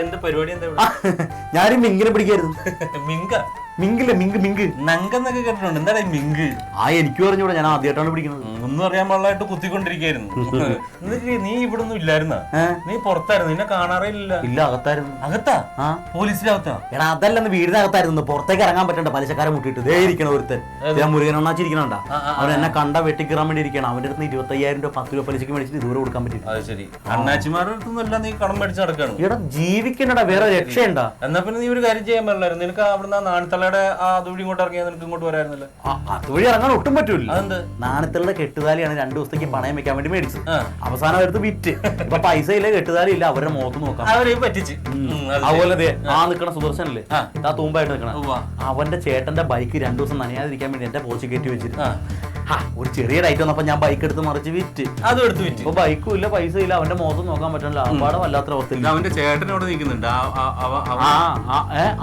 എന്ത് പരിപാടി എന്താ? ഞാനും മിങ്കിനെ പിടിക്കായിരുന്നു. മിങ്ക? മിങ്കില്ല, മിങ്ക് നങ്കെന്നൊക്കെ കേട്ടിട്ടുണ്ട്. എന്താ മിങ്ക്? എനിക്ക് പറഞ്ഞൂടെ, ഞാൻ ആദ്യമായിട്ടാണ് പിടിക്കുന്നത്. ഒന്നും അറിയാൻ പാടില്ലായിട്ട് കുത്തിക്കൊണ്ടിരിക്കായിരുന്നു. എന്നിട്ട് നീ ഇവിടെ ഒന്നും ഇല്ലായിരുന്ന? നീ പുറത്തായിരുന്നു, നിന്നെ കാണാറേ ഇല്ല. ഇല്ല, അകത്തായിരുന്നു. അകത്താ? പോലീസിന്റെ അകത്താ? എടാ അതല്ലെന്ന്, വീടിനകത്തായിരുന്നു. പുറത്തേക്ക് ഇറങ്ങാൻ പറ്റണ്ട, പലിശക്കാരെ മുട്ടിട്ട് ദേ ഇരിക്കണം ഒരുത്തൻ. ഞാൻ മുരുകനെണ്ണാച്ചിരിക്കണണ്ട. അവൻ എന്നെ കണ്ട വെട്ടിക്കീറാൻ വേണ്ടി ഇരിക്കണം. അവന്റെ അടുത്ത് 25,000 രൂപ 10 രൂപ പലിശക്ക് മേടിച്ചിട്ട് ഇതുവരെ കൊടുക്കാൻ പറ്റില്ല. അത് ശരി. അണ്ണാച്ചിമാരുടെ അടുത്തൊന്നുമല്ല നീ കടം മേടിച്ച് നടക്കാണ്. ഇവിടെ ജീവിക്കണ്ടടാ, വേറെ രക്ഷയുണ്ടാ? എന്നാ പിന്നെ നീ ഒരു കാര്യം ചെയ്യാൻ പാടില്ലായിരുന്നു. നിനക്ക് അവിടുന്ന് നാണത്തള്ളയുടെ അതുവഴി ഇങ്ങോട്ട് ഇറങ്ങിയാൽ നിനക്ക് ഇങ്ങോട്ട് വരായിരുന്നല്ലോ. അതുവഴി ഇറങ്ങാൻ ഒട്ടും പറ്റൂല. അതെന്ത്? നാണത്തള്ളുടെ കെട്ടുതാലിയാണ് 2 ദിവസത്തേക്ക് പണയം വെക്കാൻ വേണ്ടി മേടിച്ചത്. അവസാനം എടുത്ത് വിറ്റ്. ഇപ്പൊ പൈസ ഇല്ല, കെട്ടുതാലി ഇല്ല, അവരുടെ മുഖത്ത് നോക്കാം. അവരെ പറ്റിച്ച്. അതുപോലെ നിക്കണ സുദർശനല്ലേ, ആ തൂമ്പായിട്ട് നിൽക്കണം, അവന്റെ ചേട്ടന്റെ ബൈക്ക് 2 ദിവസം നനയാതിരിക്കാൻ വേണ്ടി എന്റെ പോർച്ച് കയറ്റി വെച്ചിട്ട് ഒരു ചെറിയ ഡൈറ്റ് വന്നപ്പോ ഞാൻ ബൈക്ക് എടുത്ത് മറിച്ച് വിറ്റ്. അതും എടുത്ത് വിറ്റ്. ഇപ്പൊ ബൈക്കും ഇല്ല, പൈസ ഇല്ല, അവന്റെ മുഖത്ത് നോക്കാൻ പറ്റില്ല. ആമ്പാടെ വല്ലാത്ത അവസ്ഥയില്ല. അവന്റെ ചേട്ടൻ അവിടെ നിൽക്കുന്നുണ്ട്.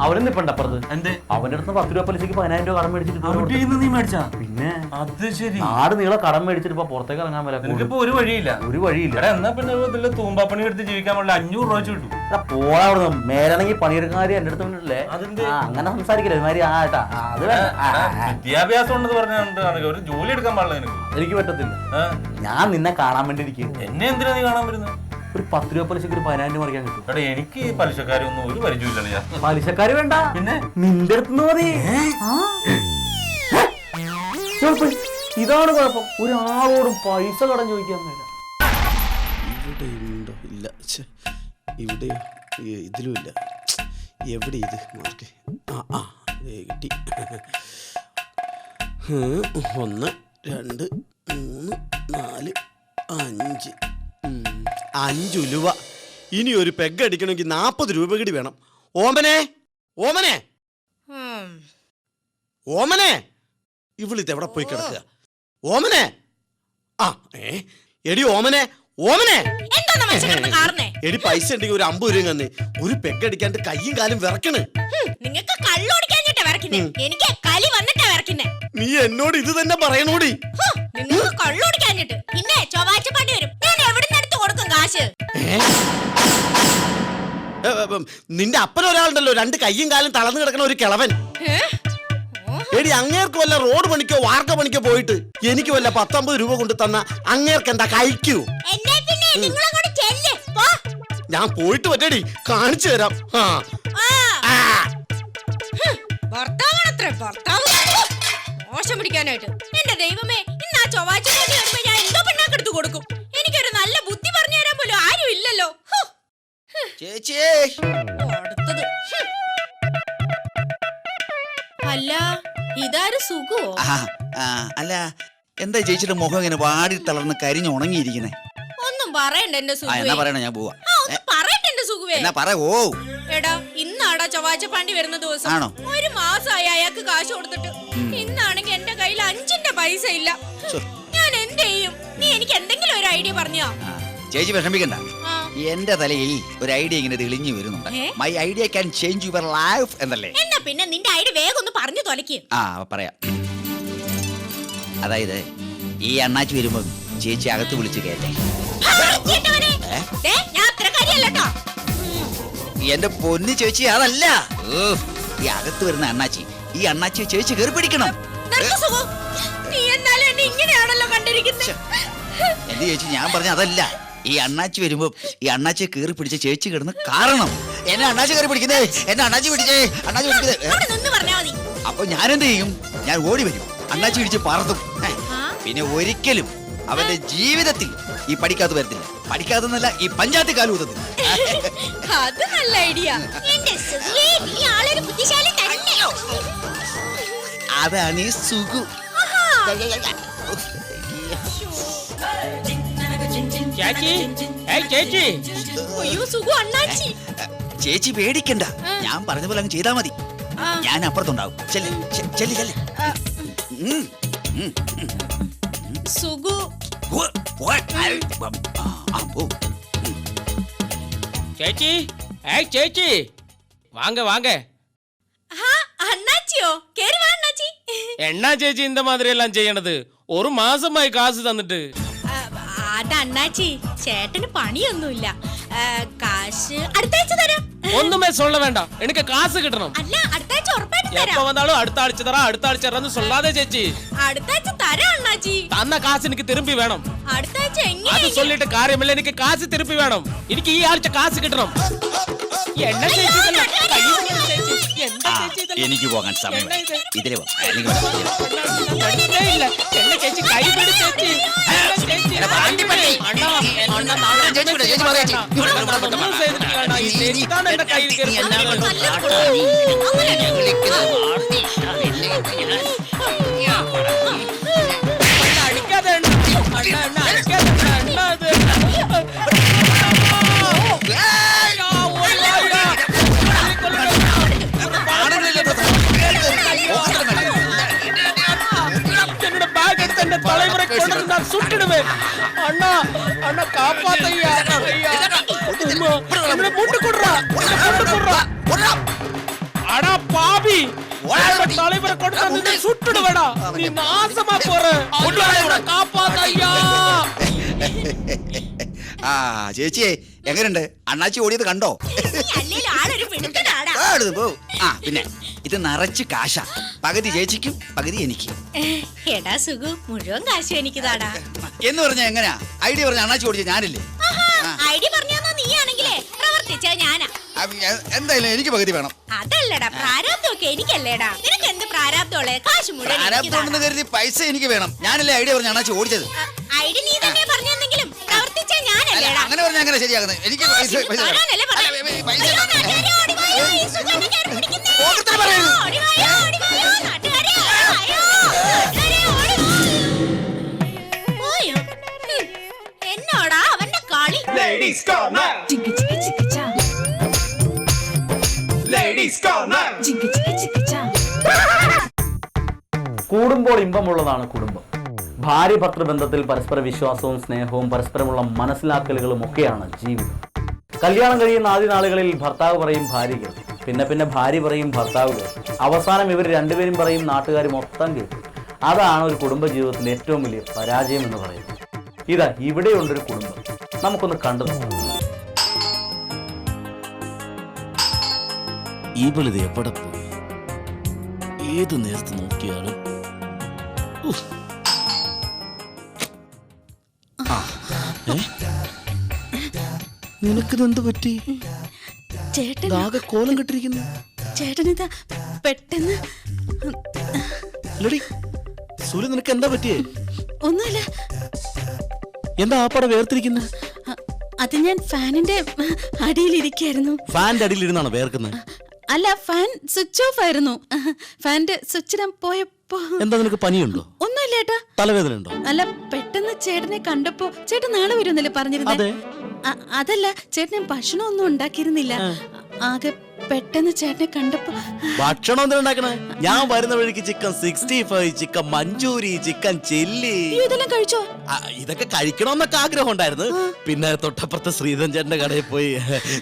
അവനും നിപ്പണ്ട് അപ്പുറത്ത്. എന്ത്? അവന്റെ അടുത്ത് 10 രൂപ പലിശക്ക് 10,000 രൂപ കടം മേടിച്ചിട്ട് നീ മേടിച്ചാ? പിന്നെ അത് ശരി. നാട് നീളെ കടം മേടിച്ചിട്ട് ഇപ്പൊ പുറത്തേക്ക് ഇറങ്ങാൻ പറ്റില്ല. ഒരു വഴിയില്ല, ഒരു വഴിയില്ല. എന്നാ പിന്നെ തൂമ്പാപ്പണി എടുത്ത് ജീവിക്കാൻ പറ്റില്ല. 500 രൂപ കിട്ടും. പോടാ അവിടുന്ന്. മേലാണെങ്കിൽ പണിയെടുക്കാരി എന്റെ അടുത്ത് ഉണ്ടല്ലേ, അങ്ങനെ സംസാരിക്കില്ല ഒരുമാതിരി. വിദ്യാഭ്യാസം ഉണ്ടെന്ന് പറഞ്ഞിട്ടുണ്ട്, ഒരു ജോലി എടുക്കാൻ പാടില്ല നിനക്ക്. എനിക്ക് പറ്റത്തില്ല. ഞാൻ നിന്നെ കാണാൻ വേണ്ടി ഇരിക്കും. എന്നെ എന്തിനാ നീ കാണാൻ വരുന്നത്? ഒരു 10 രൂപ പലിശക്ക് 10,000 രൂപ മറിക്കാൻ കിട്ടും. എടാ എനിക്ക് പലിശക്കാരൊന്നും ഒരു പരിചയമില്ല. പലിശക്കാര് വേണ്ട, പിന്നെ നിന്റെ അടുത്ത് മതി. ഇതാണ് കുഴപ്പം, ഒരാളോടും പൈസ കടം ചോദിക്കാൻ വേണ്ട. ഇവിടെ ഉണ്ടോ? ഇല്ല. ഇവിടെയോ? ഇതിലും ഇല്ല. എവിടെ ഇത്? മാർക്ക്. കിട്ടി. 1 2 3 4 5 5 രൂപ. ഇനി ഒരു പെഗ് അടിക്കണമെങ്കിൽ 40 രൂപ കൂടി വേണം. ഓമനെ, ഓമനെ, ഓമനെ, ഇവളിത് എവിടെ പോയി കിടക്കുക? ഓമനെ, എടി ഓമനെ, ഓമനെ, എടി പൈസ ഉണ്ടെങ്കിൽ ഒരു 50 രൂപ തന്നെ. ഒരു പെഗ് അടിക്കാണ്ട് കയ്യും കാലും വിറക്കണ്. നിങ്ങൾക്ക് കള്ളോടിക്കാഞ്ഞിട്ടാ വിറക്കുന്നേ, എനിക്ക് കലി വന്നിട്ടാ വിറക്കുന്നേ. നീ എന്നോട് ഇത് തന്നെ പറയണോടി. നിങ്ങൾക്ക് കള്ളോടിക്കാഞ്ഞിട്ട്. പിന്നെ ചൊവ്വാഴ്ച പണി വരും, ഞാൻ എവിടുന്ന് എടുത്ത് കൊടുക്കും കാശ്? നിന്റെ അപ്പനൊരാളുണ്ടല്ലോ, 2 കയ്യും കാലും തളർന്നു കിടക്കണ ഒരു കിളവൻ. എടി അങ്ങേർക്ക് വല്ല റോഡ് പണിക്കോ വാർക്ക പണിക്കോ പോയിട്ട് എനിക്ക് വല്ല 10-50 രൂപ കൊണ്ട് തന്ന അങ്ങേർക്ക് എന്താ കഴിക്കൂ? ഞാൻ പോയിട്ട് പറ്റേടി, കാണിച്ചു തരാം. മോശം പിടിക്കാനായിട്ട്. എന്റെ ദൈവമേ, ഇന്ന് ആ ചൊവ്വാഴ്ച വരുമ്പോ ഞാൻ എന്തോ പിണ്ണാക്കെടുത്ത് കൊടുക്കും. എനിക്കൊരു നല്ല ബുദ്ധി പറഞ്ഞു തരാൻ പോലും ആരും ഇല്ലല്ലോ. അടുത്തത്. അല്ല, ഇതാര് സുഖോ? അല്ല, എന്താ ചേച്ചിയുടെ മുഖം ഇങ്ങനെ വാടി തളർന്ന് കരിഞ്ഞ് ഉണങ്ങിയിരിക്കുന്നേ? ഒന്നും പറയണ്ട എന്റെ സുഖുവേ. എന്നാ പറയണ, ഞാൻ പോവാ. പറയട്ടെ എന്റെ സുഖുവേ. എന്നാ പറ. ഓ എടാ, ഇന്നാടാ ചൊവ്വാഴ്ച പാണ്ടി വരുന്ന ദിവസം. ആണോ? 1 മാസമായി അയാൾക്ക് കാശ് കൊടുത്തിട്ട്. ഇന്നാണെങ്കിൽ എന്റെ കയ്യിൽ 5ന്റെ പൈസ ഇല്ല. ഞാൻ എന്ത് ചെയ്യും? നീ എനിക്ക് എന്തെങ്കിലും ഒരു ഐഡിയ പറഞ്ഞോ? ചേച്ചി വിഷമിക്കണ്ട, എന്റെ തലയിൽ ഒരു ഐഡിയ ഇങ്ങനെ തെളിഞ്ഞു വരുന്നുണ്ട്. My idea can change your life എന്നല്ലേ? എന്നാ പിന്നെ നിന്റെ ഐഡിയ വേഗം ഒന്ന് പറഞ്ഞു തൊലക്ക്. പറയാം. അതായത് ഈ അണ്ണാച്ചി വരുമ്പോ ചേച്ചി അകത്ത് വിളിച്ച് കേട്ടെ. എന്റെ പൊന്നു ചേച്ചി, അതല്ല. ഈ അകത്ത് വരുന്ന അണ്ണാച്ചി, ഈ അണ്ണാച്ചിയെ ചേച്ചി കയറി പിടിക്കണം. എന്ത് ചേച്ചി, ഞാൻ പറഞ്ഞ അതല്ല. ഈ അണ്ണാച്ചി വരുമ്പോ ഈ അണ്ണാച്ചിയെ കയറി പിടിച്ച ചേച്ചി കിടന്ന് കാരണം എന്നെ അണ്ണാച്ചി കയറി പിടിക്കുന്നേ, എന്നെ അണ്ണാച്ചി പിടിച്ചേ, അണ്ണാച്ചി പിടിക്കുന്നേ. അപ്പൊ ഞാനെന്ത് ചെയ്യും? ഞാൻ ഓടി വരും, അണ്ണാച്ചി പിടിച്ച് പറത്തും. പിന്നെ ഒരിക്കലും അവന്റെ ജീവിതത്തിൽ ഈ പഠിക്കാത്ത വരത്തില്ല. പഠിക്കാതെന്നല്ല, ഈ പഞ്ചായത്ത് കാലൂതത്തില്ല. അത് നല്ല ഐഡിയ. അതാണ് ഈ സുഖു. ചേച്ചി പേടിക്കണ്ട, ഞാൻ പറഞ്ഞ പോലെ അങ്ങ് ചെയ്താ മതി. ഞാൻ അപ്പുറത്തുണ്ടാവും. ചേച്ചി, ചേച്ചി வாங்க வாங்க. அண்ணாச்சியோ, கேரி வா அண்ணாச்சி. என்ன ചേച്ചി இந்த மாதிரி எல்லாம் ചെയ്യണത്? 1 മാസമായി കാശ് തന്നിട്ട്. അത് അണ്ണാച്ചി, ചേട്ടന് പണിയൊന്നുമില്ല. കാശ് അടുത്ത ആഴ്ച തരാം. ഒന്നുമേ சொல்ல வேண்டாம். എനിക്ക് കാശ് കിട്ടണം. അല്ല അടുത്ത ആഴ്ച ഉറപ്പായിട്ട് തരാം. എപ്പോ വന്നാലും അടുത്ത ആഴ്ച തരാം, അടുത്ത ആഴ്ച തരാന്ന് சொல்லாதே ചേച്ചി. അടുത്ത ആഴ്ച തരാം അണ്ണാച്ചി. തന്ന കാശ് എനിക്ക് തിരുമ്പി വേണം. അടുത്ത ആഴ്ച അത് എങ്ങനെ? சொல்லிட்டு കാര്യമില്ല, എനിക്ക് കാശ് തിരുപ്പി വേണം. എനിക്ക് ഈ ആഴ്ച കാശ് കിട്ടണം. എന്നെ ചേച്ചി ഇതല്ല. കൈ പിടിച്ച് ചേച്ചി. എന്താ ചേച്ചി ഇതല്ല? എനിക്ക് പോകാൻ സമയം ഇതിലെ പോ. അല്ലെങ്കിൽ പഠിച്ചേ ഇല്ല. എന്നെ ചേച്ചി കൈ പിടിച്ച് ചേച്ചി. എന്നെ ചേച്ചി. അണ്ണാ, അണ്ണാ നാളെ ചേച്ചി വിട്, ചേച്ചി പറയാ ചേച്ചി. ഒന്നും ചെയ്തിട്ടില്ല അണ്ണാ. ഈ ചേച്ചിക്കാണ് എന്റെ കയ്യിൽ കയറി അടിക്കാതെ അണ്ണാ. അണ്ണാ, അണ്ണാ, അടിക്കാതെ അണ്ണാ. അണ്ണാ, അത്. என்னோட பேக் எடுத்து என் தலைவரை கொண்டு வந்து நான் சுட்டுடுவேன். அண்ணா, அண்ணா காப்பாத்தையா. என்னோட முட்டு குடுறா. முட்டு குடுறா. அடா பாவி. தலைவரை கொண்டு வந்து சுட்டுடுவேடா. நீ நாசமா போற. காப்பாத்தையா. ആ ചേച്ചിയെ എങ്ങനെയുണ്ട്? അണ്ണാച്ചി ഓടിയത് കണ്ടോ? അല്ലേലും ആളൊരു പിടുത്തനാടാ. പോ. ആ പിന്നെ ഇത് നിറച്ച് കാശാ. പകുതി ചേച്ചിക്കും പകുതി എനിക്ക്. എടാ സുഖു, മുഴുവൻ കാശും എനിക്ക് താടാ. എന്ന് പറഞ്ഞാ എങ്ങനെയാ? ഐഡിയ പറഞ്ഞ അണ്ണാച്ചി ഓടിച്ച ഞാനില്ലേ? ഐഡിയ പറഞ്ഞാ നീയാണെങ്കിലേ പ്രവർത്തിച്ച ഞാനാ. എന്തായാലും എനിക്ക് പകുതി വേണം. അതല്ലടാ, പ്രാരാബ്ദമൊക്കെ എനിക്കല്ലേടാ. നിനക്ക് എന്ത് പ്രാരാബ്ദമുള്ളേ? കാശ് മുഴുവൻ എനിക്ക് പ്രാരാബ്ദമുണ്ടെന്ന് താടാ. കരുതി പൈസ എനിക്ക് വേണം. ഞാനല്ലേ ഐഡിയ പറഞ്ഞ അണ്ണാച്ചി ഓടിച്ചത്? ഐഡിയ നീ തന്നെ പറഞ്ഞെന്നെങ്കിലും പ്രവർത്തിച്ച ഞാനല്ലേടാ. അങ്ങനെ പറഞ്ഞാൽ അങ്ങനെ ശരിയാകുന്നത്. എനിക്ക് പൈസ പൈസ വേണം. തരാനല്ലേ പറഞ്ഞെ? അല്ല, പൈസ അയ്യോ, നാട്ടുകാരെ ഓടി വായോ, ഈ സുഖാനെ കയറി പിടിക്കുന്നേ. പോകത്തില്ല പറയരുത്. ഓടി വായോ, നാട്ടുകാരെ വായോ, നാട്ടുകാരെ ഓടി വാ. പോയോ? എന്നോടാ അവന്റെ കളി. ചിക്ക് ചിക്ക് ചിക്ക് ചാ. ചിക്ക് ചിക്ക് ചിക്ക് ചാ. കൂടുമ്പോൾ ഇമ്പമുള്ളതാണ് കുടുംബം. ഭാര്യ ഭർത്തൃ ബന്ധത്തിൽ പരസ്പര വിശ്വാസവും സ്നേഹവും പരസ്പരമുള്ള മനസ്സിലാക്കലുകളും ഒക്കെയാണ് ജീവിതം. കല്യാണം കഴിയുന്ന ആദ്യ നാളുകളിൽ ഭർത്താവ് പറയും ഭാര്യ കേൾക്കും, പിന്നെ ഭാര്യ പറയും ഭർത്താവ് കേൾക്കും, അവസാനം ഇവർ രണ്ടുപേരും പറയും നാട്ടുകാർ മൊത്തം കേൾക്കും. അതാണ് ഒരു കുടുംബ ജീവിതത്തിന്റെ ഏറ്റവും വലിയ പരാജയം എന്ന് പറയുന്നത്. ഇതാ ഇവിടെയുണ്ടൊരു കുടുംബം, നമുക്കൊന്ന് കണ്ടു നോക്കാം. ഇവളിത് എവിടെ പോയി? ഏത് നേരത്ത് നോക്കിയാലും നിനക്കിതെന്ത് പറ്റി? ആകെ കോലം കെട്ടിരിക്കുന്നു. ചേട്ടനിതാ പെട്ടെന്ന്. സുലി, നിനക്ക് എന്താ പറ്റിയേ? ഒന്നുമില്ല. എന്താ ആപ്പാടെ വേർതിരിക്കുന്നു? അത് ഞാൻ ഫാനിന്റെ അടിയിലിരിക്കായിരുന്നു. ഫാനിന്റെ അടിയിലിരുന്നാണോ വേർക്കുന്നത്? അല്ല, ഫാൻ സ്വിച്ച് ഓഫ് ആയിരുന്നു. ഫാനിന്റെ സ്വിച്ചിടാൻ പോയപ്പോ. എന്താ, നിനക്ക് പനിയുണ്ടോ? ഒന്നുമില്ല ഏട്ടാ. തലവേദന ഉണ്ടോ? അല്ല, പെട്ടെന്ന് ചേട്ടനെ കണ്ടപ്പോ. ചേട്ടൻ നാളെ വരുന്നല്ലേ പറഞ്ഞിരുന്നേ? അതല്ല, ചേട്ടൻ ഭക്ഷണം ഒന്നും ഉണ്ടാക്കിയിരുന്നില്ല. ആകെ പെട്ടെന്ന് ചേട്ടനെ കണ്ടപ്പോ. ഭക്ഷണം എന്തിനാ ഉണ്ടാക്കണേ? ഞാൻ വരുന്ന വഴിക്ക് chicken 65, chicken Manchurian, chicken chilli ഇതെല്ലാം കഴിച്ചോ? ഇതൊക്കെ കഴിക്കണമെന്നൊക്കെ ആഗ്രഹം ഉണ്ടായിരുന്നു. പിന്നെ തൊട്ടപ്പുറത്തെ ശ്രീധൻ ചേട്ടന്റെ കടയിൽ പോയി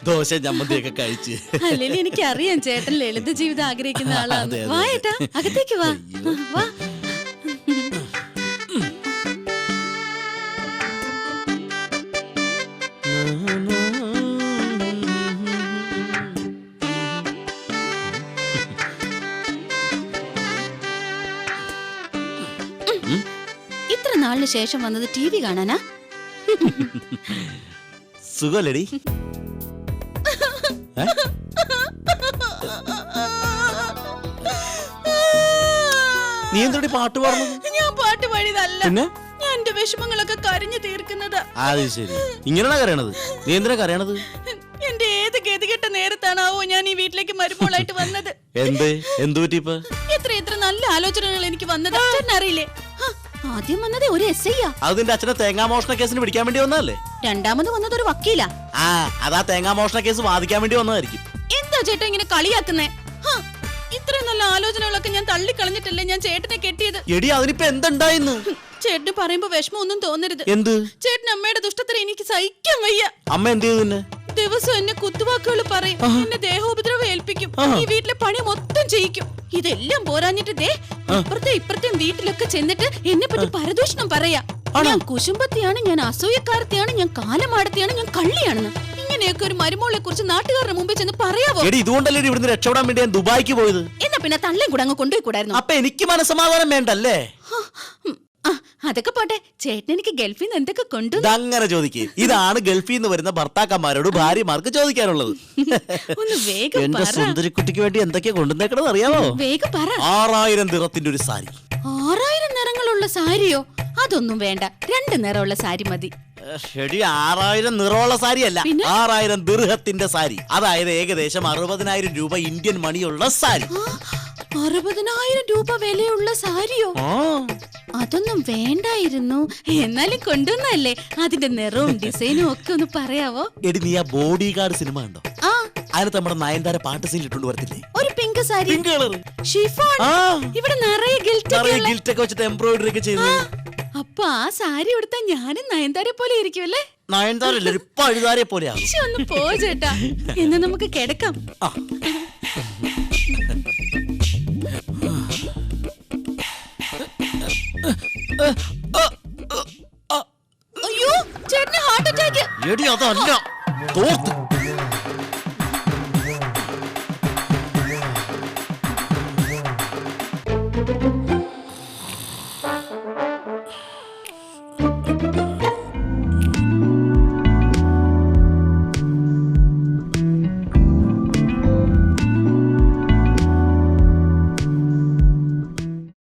ദോശ ചമ്മന്തിയൊക്കെ കഴിച്ച്. അല്ലെങ്കിൽ എനിക്ക് അറിയാം ചേട്ടൻ ലളിത ജീവിതം ആഗ്രഹിക്കുന്ന ആളാണ്. വാ ഏട്ടാ, അകത്തേക്ക് വാ. വാ. ഇത്ര നാളിന് ശേഷം വന്നത് ടി വി കാണാനാ? സുഖലടി. നീ എന്തൊരു പാട്ട് പാടുന്നത്? ഞാൻ പാട്ട് പാടിയതല്ല. പിന്നെ ഞാൻ എന്റെ വിഷമങ്ങളൊക്കെ കരഞ്ഞു തീർക്കുന്നത്. അത് ശരി, ഇങ്ങനെയാണോ കരയണത്? നീ എന്തിനാ കരയണത്? എന്റെ ഏത് ഗതികെട്ട നേരത്താണാവോ ഞാൻ ഈ വീട്ടിലേക്ക് മരുമോളായിട്ട് വന്നത്. എന്ത് പറ്റി ഇപ്പൊ? എത്ര നല്ല ആലോചനകൾ എനിക്ക് വന്നത് അറിയില്ലേ? ആദ്യം വന്നത് ഒരു SI. അതിന്റെ അച്ഛനെ തേങ്ങാമോഷണ കേസിന് പിടിക്കാൻ വേണ്ടി വന്നതല്ലേ? രണ്ടാമത് വന്നത് ഒരു വക്കീലാ. അതാ തേങ്ങാമോഷണ കേസ് വാദിക്കാൻ വേണ്ടി വന്നതായിരിക്കും. എന്താ ചേട്ടാ ഇങ്ങനെ കളിയാക്കുന്നേ? ഇത്രയും നല്ല ആലോചനകളൊക്കെ ഞാൻ തള്ളിക്കളഞ്ഞിട്ടല്ലേ ഞാൻ ചേട്ടനെ കെട്ടിയത്. എടി, അതിനിപ്പോ എന്തുണ്ടായിന്ന്? ചേട്ടന് പറയുമ്പോ വിഷമം ഒന്നും തോന്നരുത്. എന്ത്? ചേട്ടൻ അമ്മയുടെ ദുഷ്ടത്തിന് എനിക്ക് സഹിക്കാൻ വയ്യ. അമ്മ എന്ത് ചെയ്തു നിന്നെ? ദിവസം എന്നെ കുത്തുവാക്കുകൾ പറയും, എന്നെ ദേഹോപദ്രവം ഏൽപ്പിക്കും, ഈ വീട്ടിലെ പണി മൊത്തം ചെയ്യിക്കും. ഇതെല്ലാം പോരാഞ്ഞിട്ട് ദേ ഇപ്പുറത്തെയും വീട്ടിലൊക്കെ ചെന്നിട്ട് എന്നെ പറ്റി പരദൂഷണം പറയാ. ഞാൻ കുശുംബത്തിയാണ്, ഞാൻ അസൂയക്കാരത്തെയാണ്, ഞാൻ കാലമാടത്തെയാണ്, ഞാൻ കള്ളിയാണെന്ന്. ഇങ്ങനെയൊക്കെ ഒരു മരുമോളെ കുറിച്ച് നാട്ടുകാരുടെ മുമ്പിൽ ചെന്ന് പറയാവോ? എടി ഇതുകൊണ്ടല്ലേ ഇവിടുന്ന് രക്ഷപ്പെടാൻ വേണ്ടി ഞാൻ ദുബായിക്ക് പോയത്. എന്നാ പിന്നെ തള്ളയും കൂടെ അങ്ങ് കൊണ്ടുപോയി കൂടായിരുന്നു. അപ്പൊ എനിക്ക് മനസ്സമാധാനം വേണ്ടല്ലേ? അതൊക്കെ പോട്ടെ, ചേട്ടൻ എനിക്ക് ഗൾഫിൽ നിന്ന് എന്തൊക്കെ കൊണ്ടു? അങ്ങനെ ചോദിക്കേ. ഇതാണ് ഗൾഫിൽ നിന്ന് വരുന്ന ഭർത്താക്കന്മാരോട് ഭാര്യമാർക്ക് ചോദിക്കാനുള്ളത്. ഒന്ന് വേഗം എന്റെ പറ. സുന്ദരിക്കുട്ടിക്ക് വേണ്ടി എന്തൊക്കെയാ കൊണ്ടുവന്നേക്കണെന്ന് അറിയാമോ? വേഗം പറ. 6000 ദിറത്തിന്റെ ഒരു സാരി. 6000 നിറങ്ങളുള്ള സാരിയോ? അതൊന്നും വേണ്ട, 2 നിറമുള്ള സാരി മതി. ശരി, 6000 നിറമുള്ള സാരി അല്ല, പിന്നെ? 6000 ദിർഹത്തിന്റെ സാരി. അതായത് ഏകദേശം 60000 രൂപ ഇന്ത്യൻ മണിയുള്ള സാരി. 60,000 രൂപ വിലയുള്ള സാരിയോ? അതൊന്നും വേണ്ടായിരുന്നു. എന്നാലും കൊണ്ടുവന്നല്ലേ, അതിന്റെ നിറവും ഡിസൈനും ഒക്കെ ഒന്ന് പറയാവോ? എടി നീ ആ ബോഡി ഗാർഡ് സിനിമ കണ്ടോ? ആ, അതിനകത്ത് നമ്മുടെ നയൻതാര പാട്ട് സീൻ ഇട്ടുകൊണ്ട് വരത്തില്ലേ? ഒരു pink sari, pink colour chiffon. ഇവിടെ നിറയെ ഗിൽറ്റ് ഗിൽറ്റ് ഒക്കെ വെച്ചിട്ട് എംബ്രോയിഡറി ഒക്കെ ചെയ്ത്. അപ്പൊ ആ സാരി ഉടുത്താ ഞാനും നയൻതാരെ പോലെ ഇരിക്കുമല്ലേ? നയൻതാരല്ലേ ഒരു പഴുതാരെ പോലെയാ. ശ്ശെ, ഒന്ന് പോ ചേട്ടാ, എന്ന് നമുക്ക് കിടക്കാം. അയ്യോ, ചേട്ടന് ഹാർട്ട് അറ്റാക്ക്. എടി അതല്ല തോർത്ത്.